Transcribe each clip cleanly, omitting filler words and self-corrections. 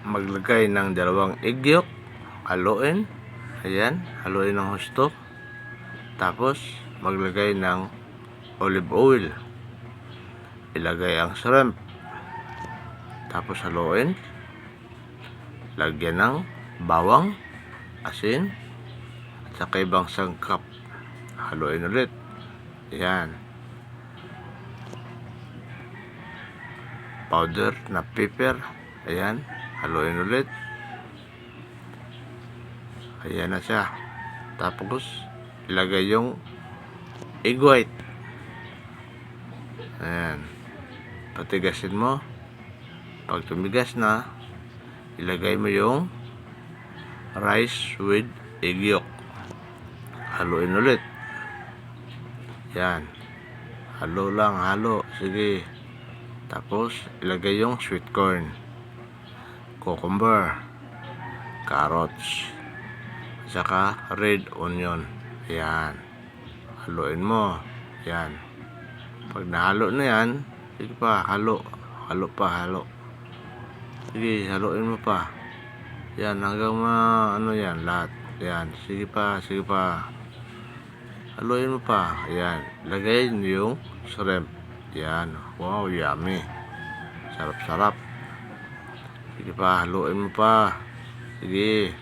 maglagay ng 2 egg yolk, haluin. Ayan, haluin ng husto. Tapos maglagay ng olive oil. Ilagay ang shrimp. Tapos haluin. Lagyan ng bawang, asin, at saka ibang sangkap. Haluin ulit. Ayan. Powder na pepper. Ayan, haluin ulit. Ayan na siya. Tapos ilagay yung egg white. Ayan. Patigasin mo. Pag tumigas na, ilagay mo yung rice with egg yolk. Haluin ulit. Yan. Halo lang, halo. Sige. Tapos ilagay yung sweet corn, cucumber, carrots, saka red onion. Yan. Haluin mo. Yan. Pag nahalo na yan, sige pa, halo. Halo pa, halo. Sige, haluin mo pa. Yan, hanggang ano yan, lahat. Yan, sige pa, sige pa. Haluin mo pa. Yan, lagay yung shrimp. Yan, wow, yummy. Sarap-sarap. Sige pa, haluin mo pa. Sige.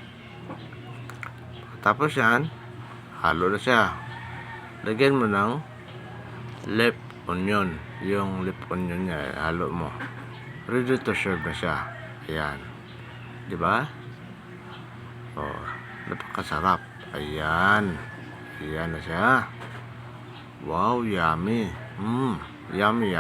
Tapos yan, halo na siya. Lagyan mo ng lip onion. Yung lip onion niya, halo mo. Ready to serve na siya. Ayan. Diba? Oh, napakasarap. Ayan. Ayan na siya. Wow, yummy. Yummy, yummy.